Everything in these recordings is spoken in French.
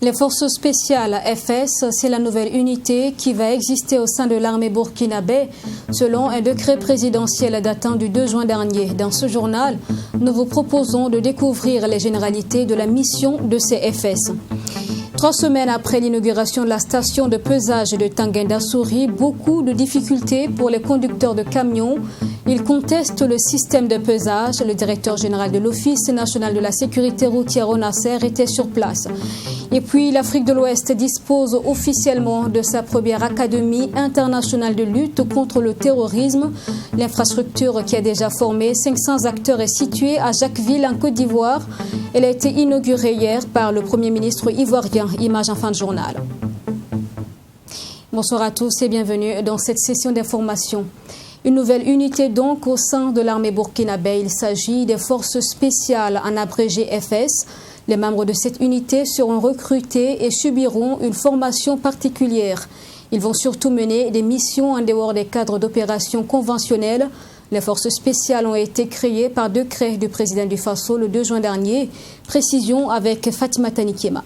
Les forces spéciales FS, c'est la nouvelle unité qui va exister au sein de l'armée burkinabé, selon un décret présidentiel datant du 2 juin dernier. Dans ce journal, nous vous proposons de découvrir les généralités de la mission de ces FS. 3 semaines après l'inauguration de la station de pesage de Tanguy-Ndassuri, beaucoup de difficultés pour les conducteurs de camions. Ils contestent le système de pesage. Le directeur général de l'Office national de la sécurité routière au Nasser était sur place. Et puis l'Afrique de l'Ouest dispose officiellement de sa première académie internationale de lutte contre le terrorisme. L'infrastructure qui a déjà formé 500 acteurs est située à Jacquesville en Côte d'Ivoire. Elle a été inaugurée hier par le Premier ministre ivoirien. Image en fin de journal. Bonsoir à tous et bienvenue dans cette session d'information. Une nouvelle unité donc au sein de l'armée burkinabé. Il s'agit des forces spéciales en abrégé FS. Les membres de cette unité seront recrutés et subiront une formation particulière. Ils vont surtout mener des missions en dehors des cadres d'opération conventionnels. Les forces spéciales ont été créées par décret du président du Faso le 2 juin dernier. Précision avec Fatima Tanikiema.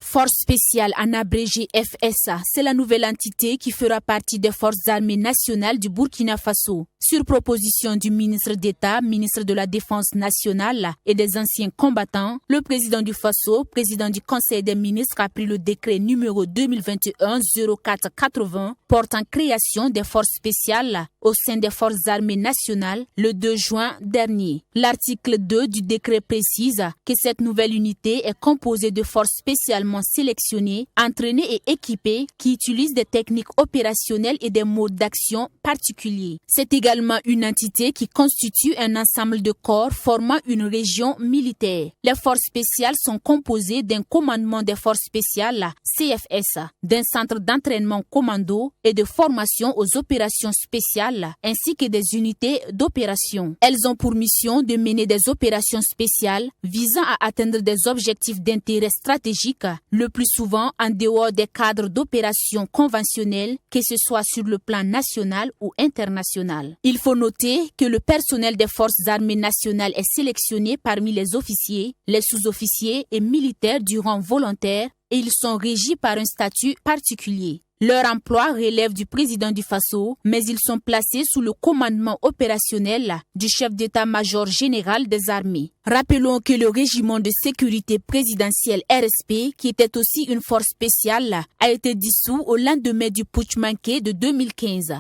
Force spéciale en abrégé FSA, c'est la nouvelle entité qui fera partie des forces armées nationales du Burkina Faso. Sur proposition du ministre d'État, ministre de la Défense nationale et des anciens combattants, le président du Faso, président du Conseil des ministres, a pris le décret numéro 2021-0480 portant création des forces spéciales au sein des forces armées nationales le 2 juin dernier. L'article 2 du décret précise que cette nouvelle unité est composée de forces spécialement sélectionnés, entraînés et équipés qui utilisent des techniques opérationnelles et des modes d'action particuliers. C'est également une entité qui constitue un ensemble de corps formant une région militaire. Les forces spéciales sont composées d'un commandement des forces spéciales, CFS, d'un centre d'entraînement commando et de formation aux opérations spéciales, ainsi que des unités d'opération. Elles ont pour mission de mener des opérations spéciales visant à atteindre des objectifs d'intérêt stratégique, le plus souvent en dehors des cadres d'opération conventionnels, que ce soit sur le plan national ou international. Il faut noter que le personnel des forces armées nationales est sélectionné parmi les officiers, les sous-officiers et militaires du rang volontaire et ils sont régis par un statut particulier. Leur emploi relève du président du Faso, mais ils sont placés sous le commandement opérationnel du chef d'état-major général des armées. Rappelons que le régiment de sécurité présidentielle RSP, qui était aussi une force spéciale, a été dissous au lendemain du putsch manqué de 2015.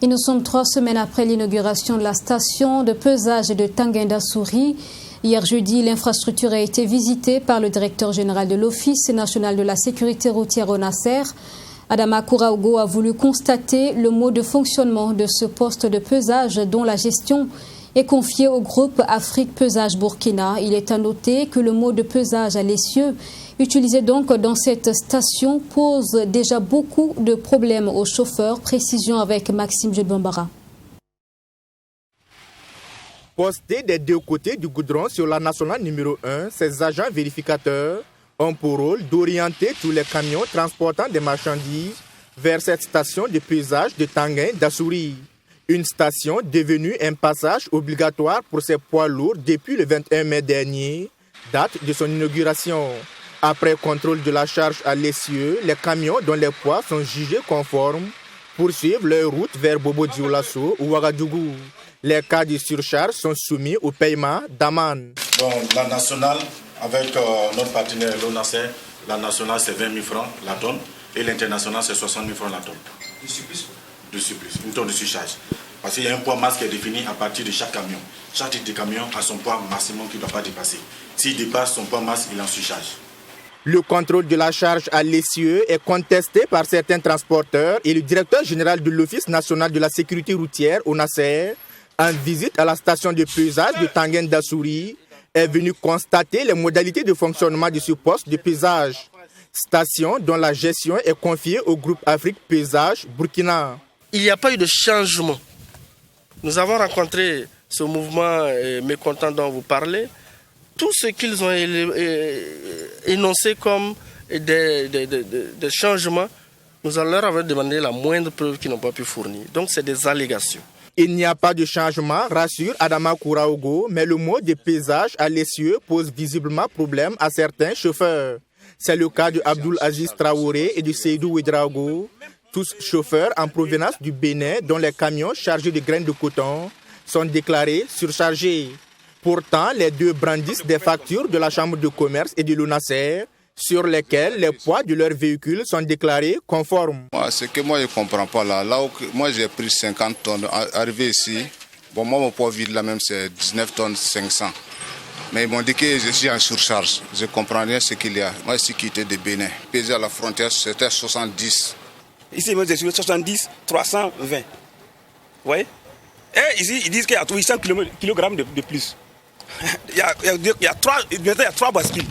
Et nous sommes 3 semaines après l'inauguration de la station de pesage de Tanguy-Ndassuri. Hier jeudi, l'infrastructure a été visitée par le directeur général de l'Office national de la sécurité routière au Nasser. Adama Kouraogo a voulu constater le mode de fonctionnement de ce poste de pesage dont la gestion est confiée au groupe Afrique Pesage Burkina. Il est à noter que le mode de pesage à l'essieu utilisé donc dans cette station pose déjà beaucoup de problèmes aux chauffeurs. Précision avec Maxime Judbambara. Postés des deux côtés du goudron sur la nationale numéro 1, ces agents vérificateurs ont pour rôle d'orienter tous les camions transportant des marchandises vers cette station de pesage de Tanguy-Ndassuri. Une station devenue un passage obligatoire pour ces poids lourds depuis le 21 mai dernier, date de son inauguration. Après contrôle de la charge à l'essieu, les camions dont les poids sont jugés conformes poursuivent leur route vers Bobo-Dioulasso ou Ouagadougou. Les cas de surcharge sont soumis au paiement d'amende. Donc la nationale, avec notre partenaire l'ONACER, la nationale c'est 20 000 francs la tonne et l'international c'est 60 000 francs la tonne. Du surplus. Une tonne de surcharge. Parce qu'il y a un poids masse qui est défini à partir de chaque camion. Chaque type de camion a son poids maximum qu'il ne doit pas dépasser. S'il dépasse son poids masse, il est en surcharge. Le contrôle de la charge à l'essieu est contesté par certains transporteurs et le directeur général de l'Office national de la sécurité routière au Nasser, en visite à la station de pesage de Tanguy-Ndassuri, est venu constater les modalités de fonctionnement de ce poste de pesage. Station dont la gestion est confiée au groupe Afrique Paysage Burkina. Il n'y a pas eu de changement. Nous avons rencontré ce mouvement mécontent dont vous parlez. Tout ce qu'ils ont énoncé comme des changements, nous leur avons demandé la moindre preuve qu'ils n'ont pas pu fournir. Donc c'est des allégations. Il n'y a pas de changement, rassure Adama Kouraogo, mais le mot de paysage à l'essieu pose visiblement problème à certains chauffeurs. C'est le cas de Abdoul Aziz Traoré et de Seydou Ouedraogo, tous chauffeurs en provenance du Bénin dont les camions chargés de graines de coton sont déclarés surchargés. Pourtant, les deux brandissent des factures de la Chambre de commerce et de l'ONASER sur lesquelles les poids de leurs véhicules sont déclarés conformes. Ce que moi je ne comprends pas là où moi j'ai pris 50 tonnes, arrivé ici, moi mon poids vide là même c'est 19 tonnes 500. Mais ils m'ont dit que je suis en surcharge. Je ne comprends rien ce qu'il y a. Moi ici qui était de Bénin, pesé à la frontière c'était 70. Ici moi je suis 70, 320. Vous voyez? Et ici ils disent qu'il y a 800 kg de plus. Il y a trois bascules.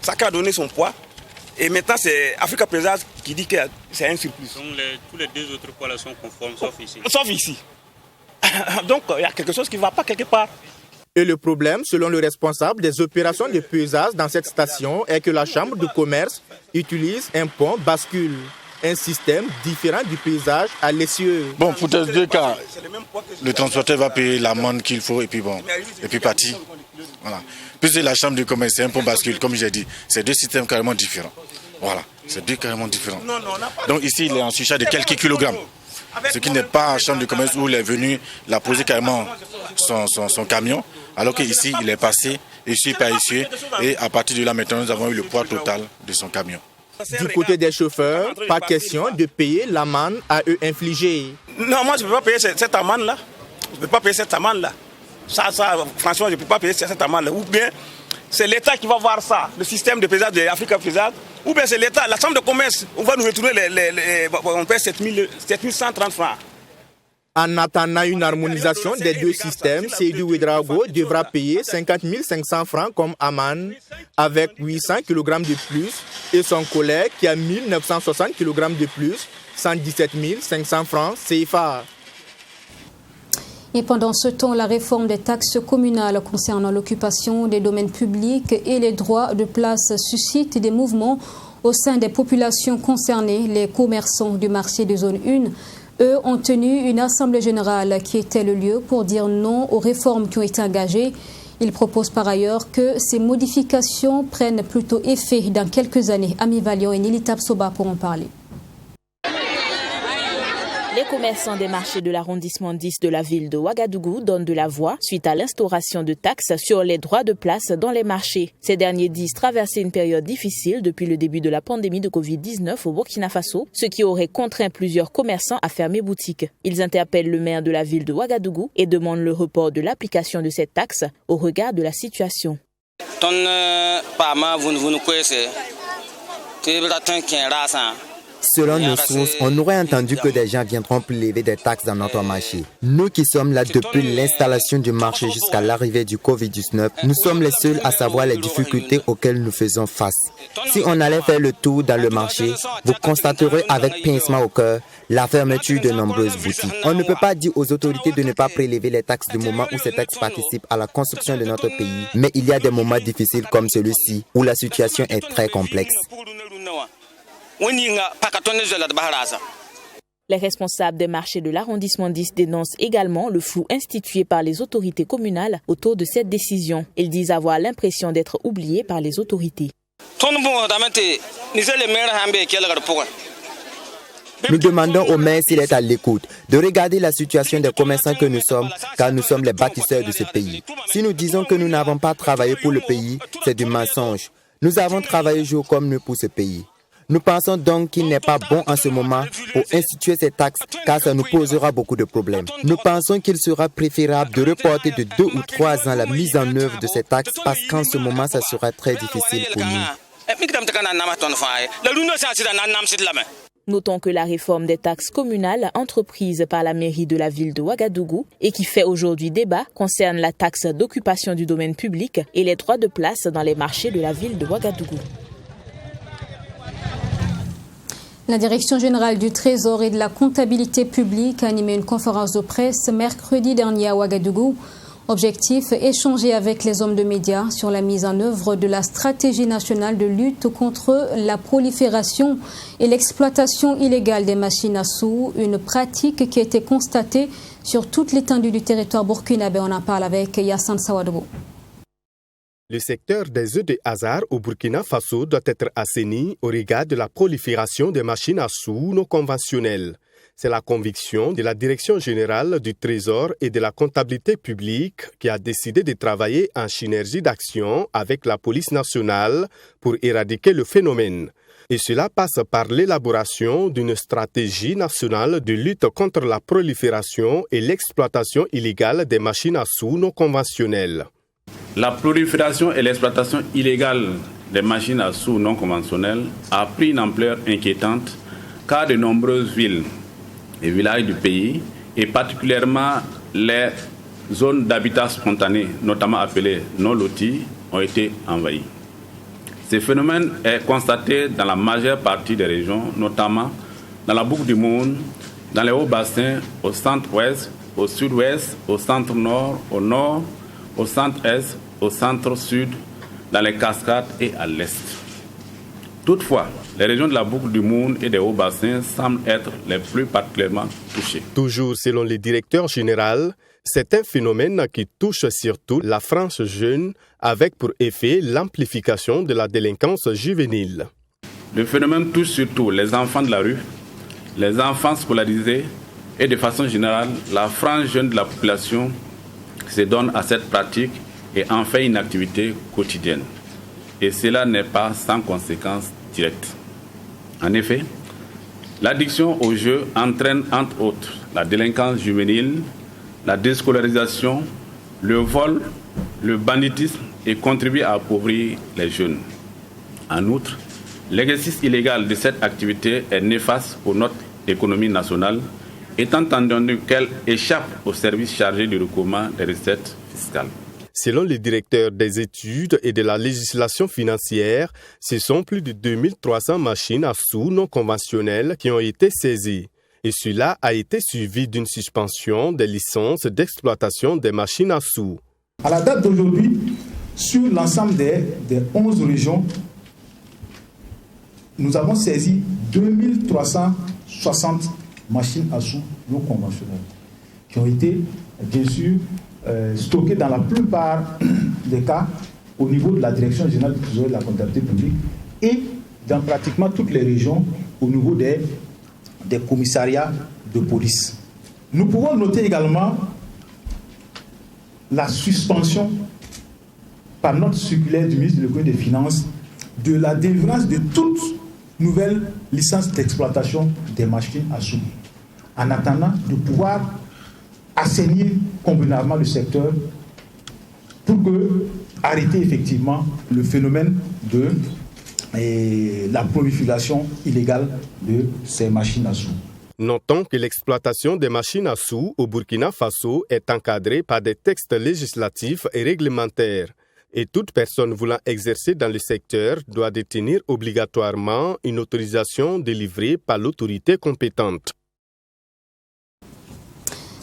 Chacun a donné son poids. Et maintenant, c'est Africa Paysage qui dit que c'est un surplus. Donc tous les deux autres poids là sont conformes, sauf ici. Sauf ici. Donc, il y a quelque chose qui ne va pas quelque part. Et le problème, selon le responsable des opérations de pesage dans cette station, est que la Chambre de commerce utilise un pont bascule. Un système différent du paysage à l'essieu. Bon, pour les deux cas, le transporteur va payer l'amende qu'il faut et puis partir. Voilà. Puis c'est la chambre de commerce, c'est un pont bascule, comme j'ai dit. C'est deux systèmes carrément différents. Voilà, c'est deux carrément différents. Donc ici, il est en surcharge de quelques kilogrammes. Ce qui n'est pas en chambre de commerce où il est venu, il a posé carrément son camion, alors qu'ici, il est passé, ici par ici, et à partir de là, maintenant, nous avons eu le poids total de son camion. Du côté des chauffeurs, pas question de payer l'amende à eux infligée. Non, moi je ne peux pas payer cette amende-là. Je ne peux pas payer cette amende-là. Ça, franchement, je ne peux pas payer cette amende-là. Ou bien, c'est l'État qui va voir ça, le système de paysage de l'Afrique Paysage. Ou bien c'est l'État, la Chambre de commerce, on va nous retourner on paie 7130 francs. En attendant une harmonisation des deux systèmes, Seydou Ouedraogo devra payer 50 500 francs comme amende avec 800 kg de plus et son collègue qui a 1960 kg de plus, 117 500 francs CFA. Et pendant ce temps, la réforme des taxes communales concernant l'occupation des domaines publics et les droits de place suscite des mouvements au sein des populations concernées. Les commerçants du marché de zone 1, eux, ont tenu une assemblée générale qui était le lieu pour dire non aux réformes qui ont été engagées. Ils proposent par ailleurs que ces modifications prennent plutôt effet dans quelques années. Ami Valion et Nili Tapsoba pour en parler. Les commerçants des marchés de l'arrondissement 10 de la ville de Ouagadougou donnent de la voix suite à l'instauration de taxes sur les droits de place dans les marchés. Ces derniers disent traverser une période difficile depuis le début de la pandémie de Covid-19 au Burkina Faso, ce qui aurait contraint plusieurs commerçants à fermer boutique. Ils interpellent le maire de la ville de Ouagadougou et demandent le report de l'application de cette taxe au regard de la situation. Selon nos sources, on aurait entendu que des gens viendront prélever des taxes dans notre marché. Nous qui sommes là depuis l'installation du marché jusqu'à l'arrivée du Covid-19, nous sommes les seuls à savoir les difficultés auxquelles nous faisons face. Si on allait faire le tour dans le marché, vous constaterez avec pincement au cœur la fermeture de nombreuses boutiques. On ne peut pas dire aux autorités de ne pas prélever les taxes du moment où ces taxes participent à la construction de notre pays, mais il y a des moments difficiles comme celui-ci où la situation est très complexe. Les responsables des marchés de l'arrondissement 10 dénoncent également le flou institué par les autorités communales autour de cette décision. Ils disent avoir l'impression d'être oubliés par les autorités. Nous demandons au maire s'il est à l'écoute de regarder la situation des commerçants que nous sommes, car nous sommes les bâtisseurs de ce pays. Si nous disons que nous n'avons pas travaillé pour le pays, c'est du mensonge. Nous avons travaillé jour comme nuit pour ce pays. Nous pensons donc qu'il n'est pas bon en ce moment pour instituer ces taxes car ça nous posera beaucoup de problèmes. Nous pensons qu'il sera préférable de reporter de 2 ou 3 ans la mise en œuvre de ces taxes parce qu'en ce moment, ça sera très difficile pour nous. Notons que la réforme des taxes communales entreprise par la mairie de la ville de Ouagadougou et qui fait aujourd'hui débat concerne la taxe d'occupation du domaine public et les droits de place dans les marchés de la ville de Ouagadougou. La Direction générale du Trésor et de la comptabilité publique a animé une conférence de presse mercredi dernier à Ouagadougou. Objectif, échanger avec les hommes de médias sur la mise en œuvre de la stratégie nationale de lutte contre la prolifération et l'exploitation illégale des machines à sous, une pratique qui a été constatée sur toute l'étendue du territoire burkinabé. On en parle avec Yassine Sawadou. Le secteur des œufs de hasard au Burkina Faso doit être assaini au regard de la prolifération des machines à sous non conventionnelles. C'est la conviction de la Direction générale du Trésor et de la comptabilité publique qui a décidé de travailler en synergie d'action avec la police nationale pour éradiquer le phénomène. Et cela passe par l'élaboration d'une stratégie nationale de lutte contre la prolifération et l'exploitation illégale des machines à sous non conventionnelles. La prolifération et l'exploitation illégale des machines à sous non conventionnelles a pris une ampleur inquiétante car de nombreuses villes et villages du pays, et particulièrement les zones d'habitat spontané, notamment appelées non loties, ont été envahies. Ce phénomène est constaté dans la majeure partie des régions, notamment dans la boucle du Moun, dans les hauts bassins, au centre-ouest, au sud-ouest, au centre-nord, au nord, au centre-est, au centre-sud, dans les cascades et à l'est. Toutefois, les régions de la boucle du Moun et des hauts bassins semblent être les plus particulièrement touchées. Toujours selon le directeur général, c'est un phénomène qui touche surtout la frange jeune, avec pour effet l'amplification de la délinquance juvénile. Le phénomène touche surtout les enfants de la rue, les enfants scolarisés et de façon générale la frange jeune de la population qui se donne à cette pratique et en fait une activité quotidienne. Et cela n'est pas sans conséquences directes. En effet, l'addiction au jeu entraîne entre autres la délinquance juvénile, la déscolarisation, le vol, le banditisme et contribue à appauvrir les jeunes. En outre, l'exercice illégal de cette activité est néfaste pour notre économie nationale, étant entendu qu'elle échappe aux services chargés du recouvrement des recettes fiscales. Selon le directeur des études et de la législation financière, ce sont plus de 2300 machines à sous non conventionnelles qui ont été saisies. Et cela a été suivi d'une suspension des licences d'exploitation des machines à sous. À la date d'aujourd'hui, sur l'ensemble des 11 régions, nous avons saisi 2360 machines à sous non conventionnelles qui ont été, bien sûr, stockées dans la plupart des cas au niveau de la Direction générale du Trésor et de la comptabilité publique et dans pratiquement toutes les régions au niveau des commissariats de police. Nous pouvons noter également la suspension par notre circulaire du ministre de l'Économie et des Finances de la délivrance de toute nouvelle licence d'exploitation des machines à sous, en attendant de pouvoir assainir convenablement le secteur pour arrêter effectivement le phénomène de la prolifération illégale de ces machines à sous. Notons que l'exploitation des machines à sous au Burkina Faso est encadrée par des textes législatifs et réglementaires. Et toute personne voulant exercer dans le secteur doit détenir obligatoirement une autorisation délivrée par l'autorité compétente.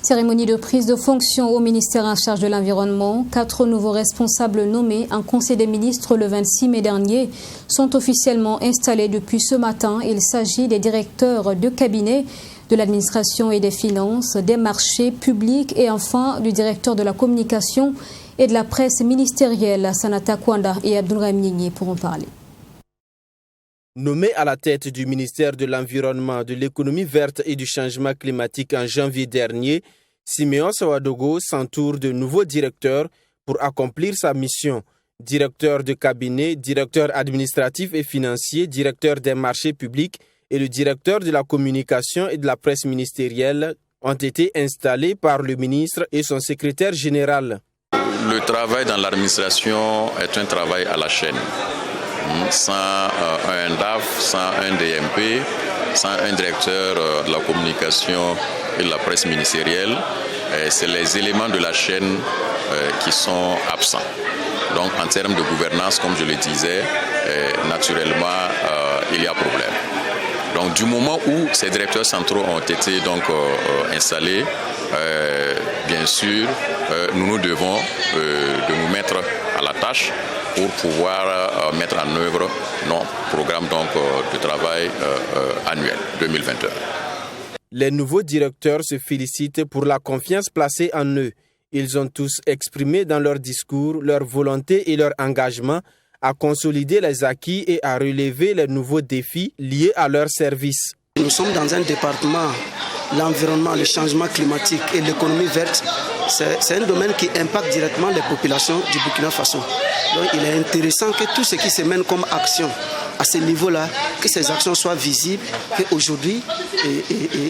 Cérémonie de prise de fonction au ministère en charge de l'environnement. 4 nouveaux responsables nommés en Conseil des ministres le 26 mai dernier sont officiellement installés depuis ce matin. Il s'agit des directeurs de cabinet, de l'administration et des finances, des marchés publics et enfin du directeur de la communication et de la presse ministérielle. Sanata Kwanda et Abdourahim Nigné pourront parler. Nommé à la tête du ministère de l'Environnement, de l'économie verte et du changement climatique en janvier dernier, Siméon Sawadogo s'entoure de nouveaux directeurs pour accomplir sa mission. Directeur de cabinet, directeur administratif et financier, directeur des marchés publics et le directeur de la communication et de la presse ministérielle ont été installés par le ministre et son secrétaire général. Le travail dans l'administration est un travail à la chaîne. Sans un DAF, sans un DMP, sans un directeur de la communication et de la presse ministérielle, c'est les éléments de la chaîne qui sont absents. Donc en termes de gouvernance, comme je le disais, naturellement, il y a problème. Donc du moment où ces directeurs centraux ont été donc installés, bien sûr, nous devons de nous mettre à la tâche pour pouvoir mettre en œuvre nos programmes donc, de travail annuel 2021. Les nouveaux directeurs se félicitent pour la confiance placée en eux. Ils ont tous exprimé dans leur discours leur volonté et leur engagement à consolider les acquis et à relever les nouveaux défis liés à leur service. Nous sommes dans un département, l'environnement, le changement climatique et l'économie verte, c'est un domaine qui impacte directement les populations du Burkina Faso. Donc il est intéressant que tout ce qui se mène comme action à ce niveau-là, que ces actions soient visibles, qu'aujourd'hui,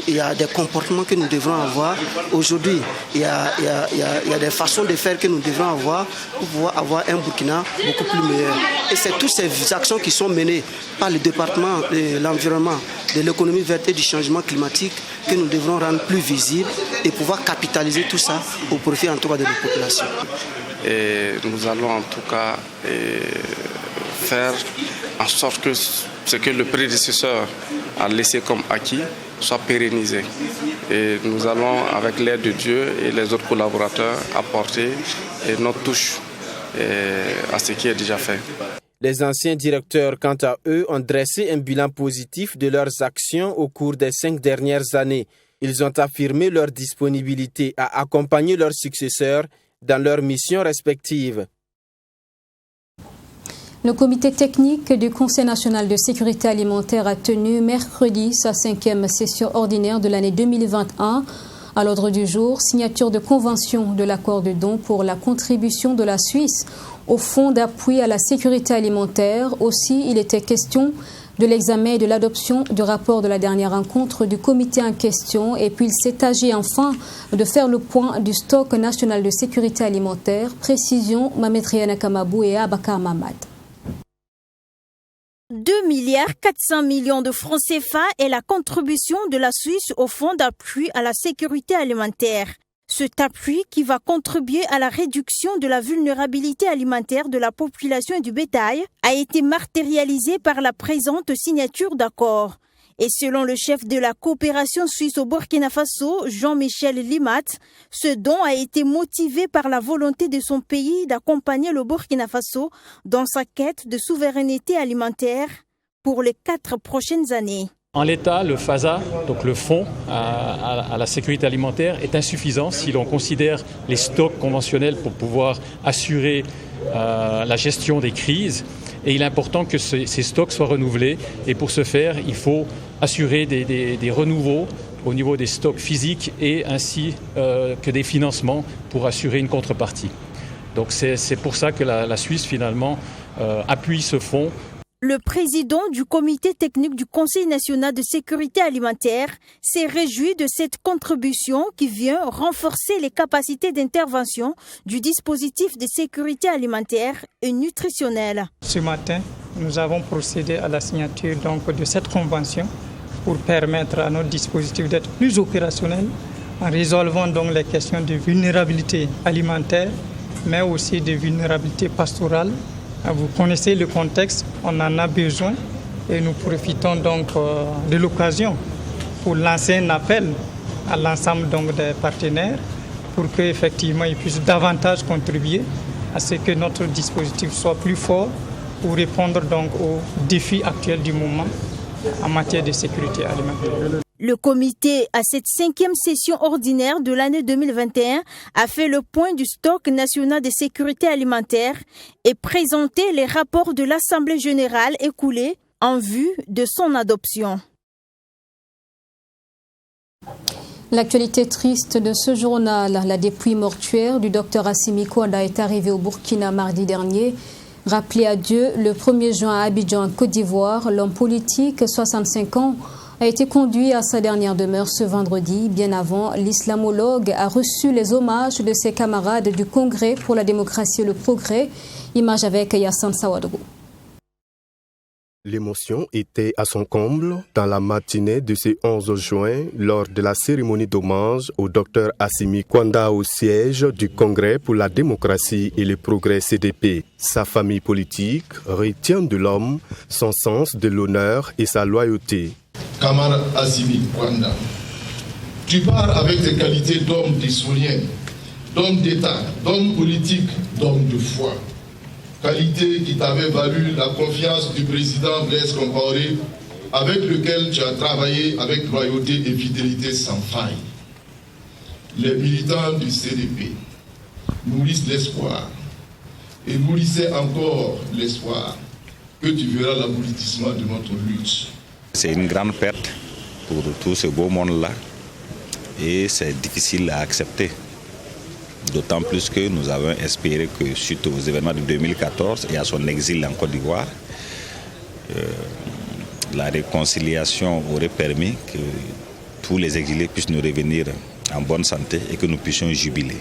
il y a des comportements que nous devrons avoir. Aujourd'hui, il y a des façons de faire que nous devrons avoir pour pouvoir avoir un Burkina beaucoup plus meilleur. Et c'est toutes ces actions qui sont menées par le département de l'environnement, de l'économie verte et du changement climatique que nous devrons rendre plus visibles et pouvoir capitaliser tout ça au profit en tout cas de nos populations. Et nous allons en tout cas faire en sorte que ce que le prédécesseur a laissé comme acquis soit pérennisé. Et nous allons, avec l'aide de Dieu et les autres collaborateurs, apporter notre touche à ce qui est déjà fait. Les anciens directeurs, quant à eux, ont dressé un bilan positif de leurs actions au cours des 5 dernières années. Ils ont affirmé leur disponibilité à accompagner leurs successeurs dans leurs missions respectives. Le comité technique du Conseil national de sécurité alimentaire a tenu mercredi sa 5e session ordinaire de l'année 2021. À l'ordre du jour, signature de convention de l'accord de don pour la contribution de la Suisse au Fonds d'appui à la sécurité alimentaire. Aussi, il était question de l'examen et de l'adoption du rapport de la dernière rencontre du comité en question. Et puis, il s'est agi enfin de faire le point du stock national de sécurité alimentaire. Précision, Mametriana Kamabou et Abakar Mamad. 2,4 milliards de francs CFA est la contribution de la Suisse au Fonds d'appui à la sécurité alimentaire. Cet appui qui va contribuer à la réduction de la vulnérabilité alimentaire de la population et du bétail a été matérialisé par la présente signature d'accord. Et selon le chef de la coopération suisse au Burkina Faso, Jean-Michel Limat, ce don a été motivé par la volonté de son pays d'accompagner le Burkina Faso dans sa quête de souveraineté alimentaire pour les 4 prochaines années. En l'état, le FASA, donc le Fonds à la sécurité alimentaire, est insuffisant si l'on considère les stocks conventionnels pour pouvoir assurer la gestion des crises. Et il est important que ces stocks soient renouvelés. Et pour ce faire, il faut assurer des renouveaux au niveau des stocks physiques et ainsi que des financements pour assurer une contrepartie. Donc c'est pour ça que la Suisse finalement appuie ce fonds. Le président du comité technique du Conseil national de sécurité alimentaire s'est réjoui de cette contribution qui vient renforcer les capacités d'intervention du dispositif de sécurité alimentaire et nutritionnelle. Ce matin, nous avons procédé à la signature de cette convention pour permettre à notre dispositif d'être plus opérationnel en résolvant donc les questions de vulnérabilité alimentaire, mais aussi de vulnérabilité pastorale. Vous connaissez le contexte, on en a besoin et nous profitons donc de l'occasion pour lancer un appel à l'ensemble des partenaires pour qu'effectivement ils puissent davantage contribuer à ce que notre dispositif soit plus fort pour répondre donc aux défis actuels du moment en matière de sécurité alimentaire. Le comité, à cette 5e session ordinaire de l'année 2021, a fait le point du stock national de sécurité alimentaire et présenté les rapports de l'Assemblée générale écoulés en vue de son adoption. L'actualité triste de ce journal, la dépouille mortuaire du docteur Assimi Kwanda est arrivée au Burkina mardi dernier. Rappelé à Dieu le 1er juin à Abidjan, Côte d'Ivoire, l'homme politique, 65 ans, a été conduit à sa dernière demeure ce vendredi. Bien avant, l'islamologue a reçu les hommages de ses camarades du Congrès pour la démocratie et le progrès. Image avec Yassine Sawadou. L'émotion était à son comble dans la matinée de ce 11 juin lors de la cérémonie d'hommage au docteur Assimi Kwanda au siège du Congrès pour la démocratie et le progrès CDP. Sa famille politique retient de l'homme son sens de l'honneur et sa loyauté. Kamara Assimi Kwanda, tu pars avec tes qualités d'homme d'historien, d'homme d'État, d'homme politique, d'homme de foi. Qualité qui t'avait valu la confiance du président Blaise Compaoré, avec lequel tu as travaillé avec loyauté et fidélité sans faille. Les militants du CDP nourrissent l'espoir et nourrissaient encore l'espoir que tu verras l'aboutissement de notre lutte. C'est une grande perte pour tout ce beau monde-là et c'est difficile à accepter. D'autant plus que nous avons espéré que suite aux événements de 2014 et à son exil en Côte d'Ivoire, la réconciliation aurait permis que tous les exilés puissent nous revenir en bonne santé et que nous puissions jubiler.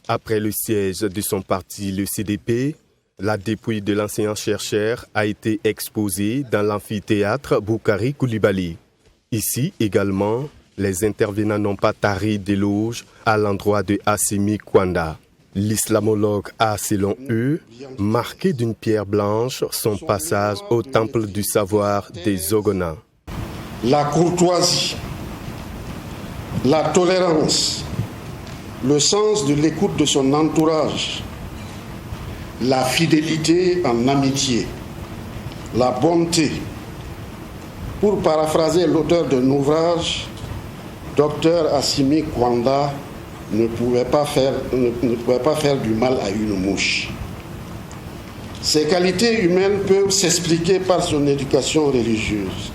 Après le siège de son parti, le CDP, la dépouille de l'ancien chercheur a été exposée dans l'amphithéâtre Boukari Koulibaly. Ici également, les intervenants n'ont pas tari d'éloges à l'endroit de Assimi Kwanda. L'islamologue a, selon eux, marqué d'une pierre blanche son passage au temple du savoir des Ogona. La courtoisie, la tolérance, le sens de l'écoute de son entourage, la fidélité en amitié, la bonté. Pour paraphraser l'auteur d'un ouvrage, Dr Assimi Kwanda ne pouvait pas faire du mal à une mouche. Ses qualités humaines peuvent s'expliquer par son éducation religieuse.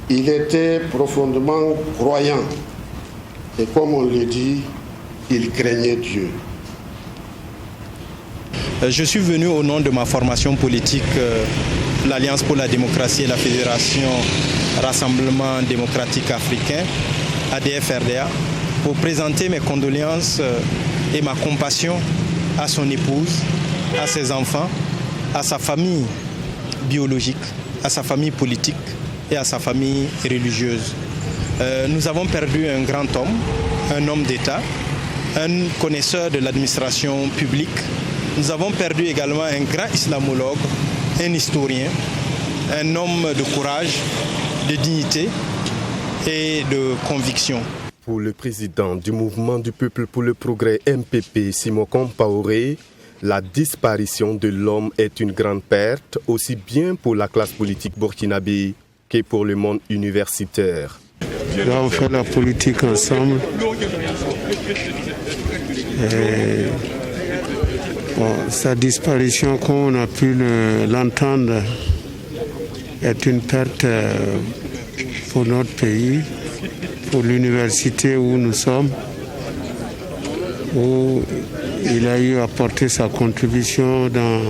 Il était profondément croyant et comme on le dit, il craignait Dieu. Je suis venu au nom de ma formation politique, l'Alliance pour la démocratie et la Fédération Rassemblement démocratique africain, ADF-RDA, pour présenter mes condoléances et ma compassion à son épouse, à ses enfants, à sa famille biologique, à sa famille politique et à sa famille religieuse. Nous avons perdu un grand homme, un homme d'État, un connaisseur de l'administration publique. Nous avons perdu également un grand islamologue, un historien, un homme de courage, de dignité et de conviction. Pour le président du mouvement du peuple pour le progrès MPP, Simon Compaoré, la disparition de l'homme est une grande perte, aussi bien pour la classe politique burkinabé que pour le monde universitaire. Là, on fait la politique ensemble. Sa disparition, comme on a pu l'entendre, est une perte pour notre pays, pour l'université où nous sommes, où il a eu à apporter sa contribution dans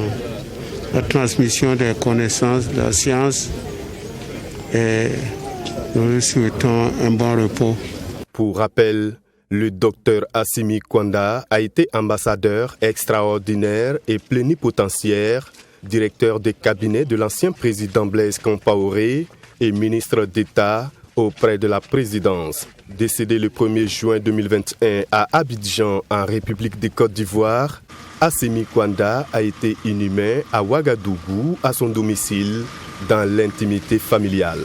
la transmission des connaissances, de la science, et nous lui souhaitons un bon repos. Pour rappel, le docteur Assimi Kwanda a été ambassadeur extraordinaire et plénipotentiaire, directeur des cabinets de l'ancien président Blaise Compaoré et ministre d'État auprès de la présidence. Décédé le 1er juin 2021 à Abidjan, en République de Côte d'Ivoire, Assimi Kwanda a été inhumé à Ouagadougou, à son domicile, dans l'intimité familiale.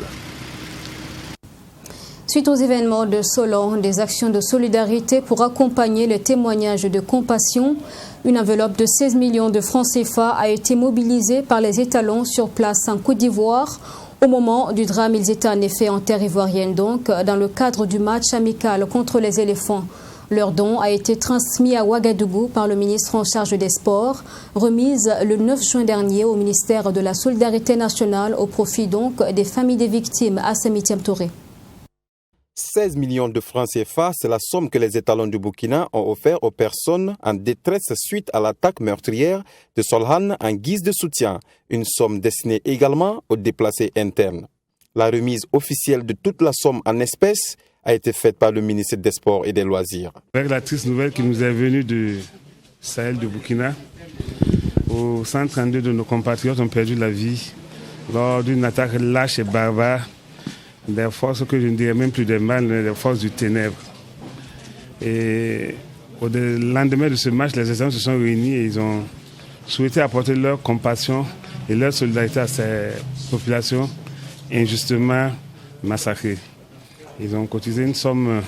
Suite aux événements de Solon, des actions de solidarité pour accompagner les témoignages de compassion, une enveloppe de 16 millions de francs CFA a été mobilisée par les étalons sur place en Côte d'Ivoire. Au moment du drame, ils étaient en effet en terre ivoirienne, donc dans le cadre du match amical contre les éléphants. Leur don a été transmis à Ouagadougou par le ministre en charge des Sports, remise le 9 juin dernier au ministère de la Solidarité nationale au profit donc des familles des victimes. Assemi Touré. 16 millions de francs CFA, c'est la somme que les étalons du Burkina ont offert aux personnes en détresse suite à l'attaque meurtrière de Solhan en guise de soutien. Une somme destinée également aux déplacés internes. La remise officielle de toute la somme en espèces a été faite par le ministre des Sports et des Loisirs. Avec la triste nouvelle qui nous est venue du Sahel du Burkina, où 132 de nos compatriotes ont perdu la vie lors d'une attaque lâche et barbare des forces que je ne dirais même plus des mal, mais des forces du ténèbre. Et au lendemain de ce match, les étalons se sont réunis et ils ont souhaité apporter leur compassion et leur solidarité à ces populations injustement massacrées. Ils ont cotisé une somme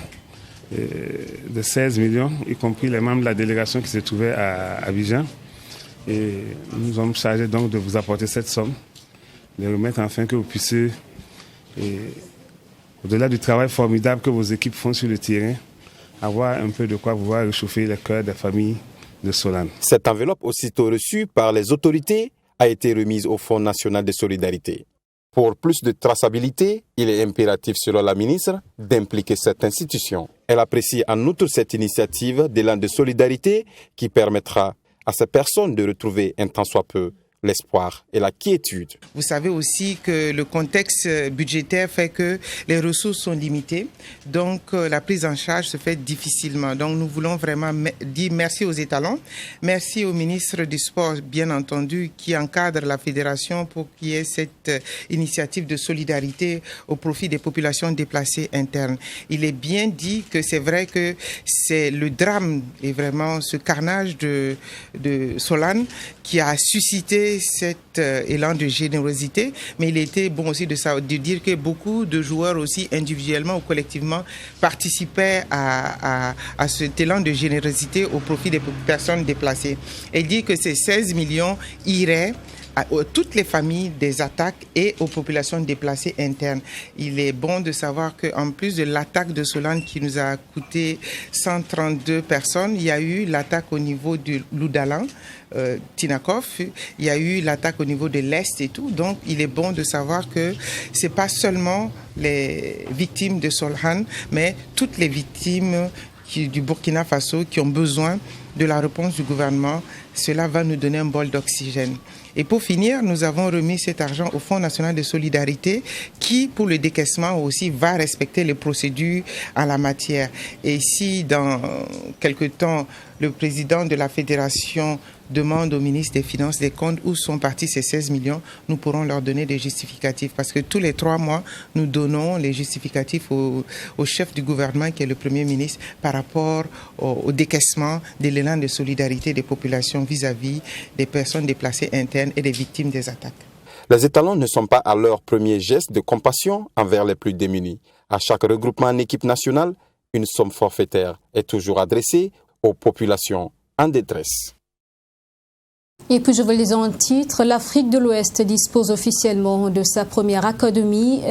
de 16 millions, y compris les membres de la délégation qui se trouvaient à Abidjan. Et nous sommes chargés donc de vous apporter cette somme, de remettre afin que vous puissiez, au-delà du travail formidable que vos équipes font sur le terrain, avoir un peu de quoi pouvoir réchauffer les cœurs des familles de Solane. Cette enveloppe, aussitôt reçue par les autorités, a été remise au Fonds national de solidarité. Pour plus de traçabilité, il est impératif, selon la ministre, d'impliquer cette institution. Elle apprécie en outre cette initiative d'élan de solidarité qui permettra à ces personnes de retrouver un tant soit peu l'espoir et la quiétude. Vous savez aussi que le contexte budgétaire fait que les ressources sont limitées, donc la prise en charge se fait difficilement. Donc nous voulons vraiment dire merci aux étalons, merci au ministre du Sport, bien entendu, qui encadre la fédération pour qu'il y ait cette initiative de solidarité au profit des populations déplacées internes. Il est bien dit que c'est vrai que c'est le drame et vraiment ce carnage de Solane qui a suscité cet élan de générosité, mais il était bon aussi de dire que beaucoup de joueurs aussi individuellement ou collectivement participaient à cet élan de générosité au profit des personnes déplacées. Et dit que ces 16 millions iraient à toutes les familles des attaques et aux populations déplacées internes. Il est bon de savoir qu'en plus de l'attaque de Solane qui nous a coûté 132 personnes, il y a eu l'attaque au niveau du Loudalan, Tinakov, il y a eu l'attaque au niveau de l'Est et tout. Donc il est bon de savoir que c'est pas seulement les victimes de Solane, mais toutes les victimes du Burkina Faso qui ont besoin de la réponse du gouvernement. Cela va nous donner un bol d'oxygène. Et pour finir, nous avons remis cet argent au Fonds national de solidarité qui, pour le décaissement aussi, va respecter les procédures en la matière. Et si dans quelque temps, le président de la fédération demande au ministre des Finances des comptes où sont partis ces 16 millions, nous pourrons leur donner des justificatifs. Parce que tous les 3 mois, nous donnons les justificatifs au chef du gouvernement, qui est le Premier ministre, par rapport au décaissement de l'élan de solidarité des populations vis-à-vis des personnes déplacées internes et des victimes des attaques. Les étalons ne sont pas à leur premier geste de compassion envers les plus démunis. À chaque regroupement en équipe nationale, une somme forfaitaire est toujours adressée aux populations en détresse. Et puis je vous lis en titre, l'Afrique de l'Ouest dispose officiellement de sa première académie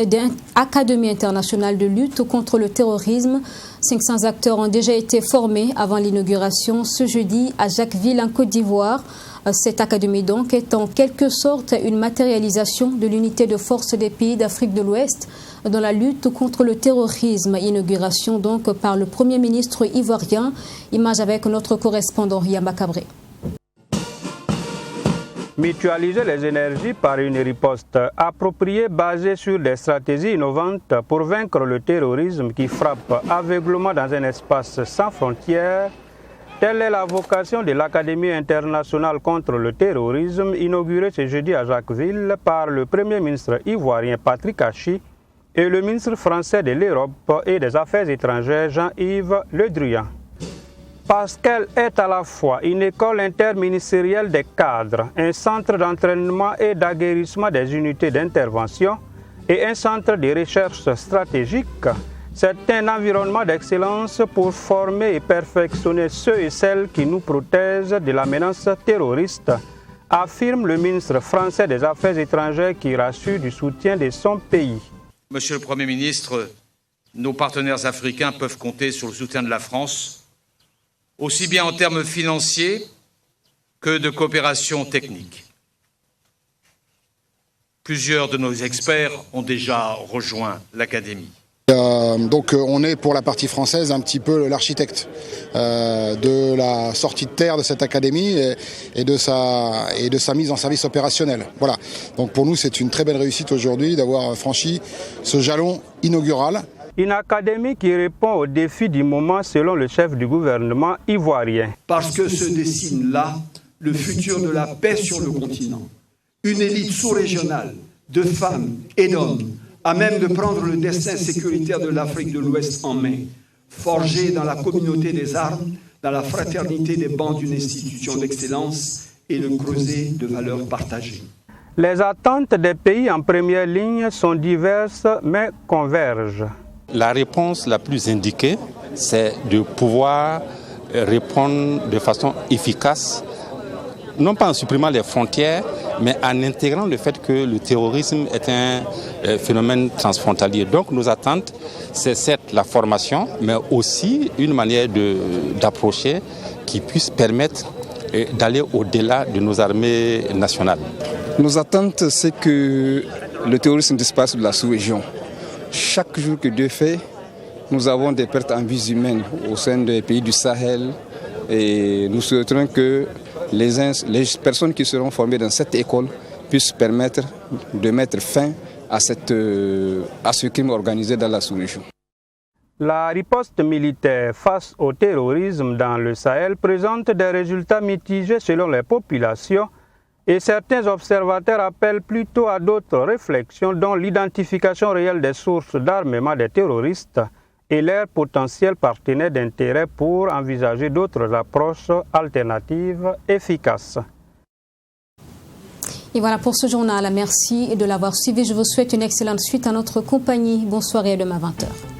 internationale de lutte contre le terrorisme. 500 acteurs ont déjà été formés avant l'inauguration ce jeudi à Jacquesville en Côte d'Ivoire. Cette académie donc est en quelque sorte une matérialisation de l'unité de force des pays d'Afrique de l'Ouest dans la lutte contre le terrorisme. Inauguration donc par le Premier ministre ivoirien. Image avec notre correspondant Yamba Cabré. Mutualiser les énergies par une riposte appropriée basée sur des stratégies innovantes pour vaincre le terrorisme qui frappe aveuglement dans un espace sans frontières. Telle est la vocation de l'Académie internationale contre le terrorisme inaugurée ce jeudi à Jacquesville par le Premier ministre ivoirien Patrick Achi et le ministre français de l'Europe et des Affaires étrangères Jean-Yves Le Drian. Parce qu'elle est à la fois une école interministérielle des cadres, un centre d'entraînement et d'aguerrissement des unités d'intervention et un centre de recherche stratégique, c'est un environnement d'excellence pour former et perfectionner ceux et celles qui nous protègent de la menace terroriste, affirme le ministre français des Affaires étrangères qui rassure du soutien de son pays. Monsieur le Premier ministre, nos partenaires africains peuvent compter sur le soutien de la France, aussi bien en termes financiers que de coopération technique. Plusieurs de nos experts ont déjà rejoint l'Académie. Donc on est pour la partie française un petit peu l'architecte de la sortie de terre de cette académie et de sa mise en service opérationnel. Voilà. Donc pour nous c'est une très belle réussite aujourd'hui d'avoir franchi ce jalon inaugural. Une académie qui répond aux défis du moment selon le chef du gouvernement ivoirien. Parce que se dessine là le futur de la paix sur le continent. Une élite sous-régionale de femmes et d'hommes à même de prendre le destin sécuritaire de l'Afrique de l'Ouest en main, forgée dans la communauté des armes, dans la fraternité des bancs d'une institution d'excellence et le creuset de valeurs partagées. Les attentes des pays en première ligne sont diverses mais convergent. La réponse la plus indiquée, c'est de pouvoir répondre de façon efficace, non pas en supprimant les frontières, mais en intégrant le fait que le terrorisme est un phénomène transfrontalier. Donc nos attentes, c'est certes la formation, mais aussi une manière d'approcher qui puisse permettre d'aller au-delà de nos armées nationales. Nos attentes, c'est que le terrorisme disparaisse de la sous-région. Chaque jour que Dieu fait, nous avons des pertes en vies humaines au sein des pays du Sahel et nous souhaiterons que les personnes qui seront formées dans cette école puissent permettre de mettre fin à ce crime organisé dans la sous-région. La riposte militaire face au terrorisme dans le Sahel présente des résultats mitigés selon les populations et certains observateurs appellent plutôt à d'autres réflexions dont l'identification réelle des sources d'armement des terroristes et leurs potentiels partenaires d'intérêt pour envisager d'autres approches alternatives efficaces. Et voilà pour ce journal. Merci de l'avoir suivi. Je vous souhaite une excellente suite à notre compagnie. Bonsoir et à demain 20h.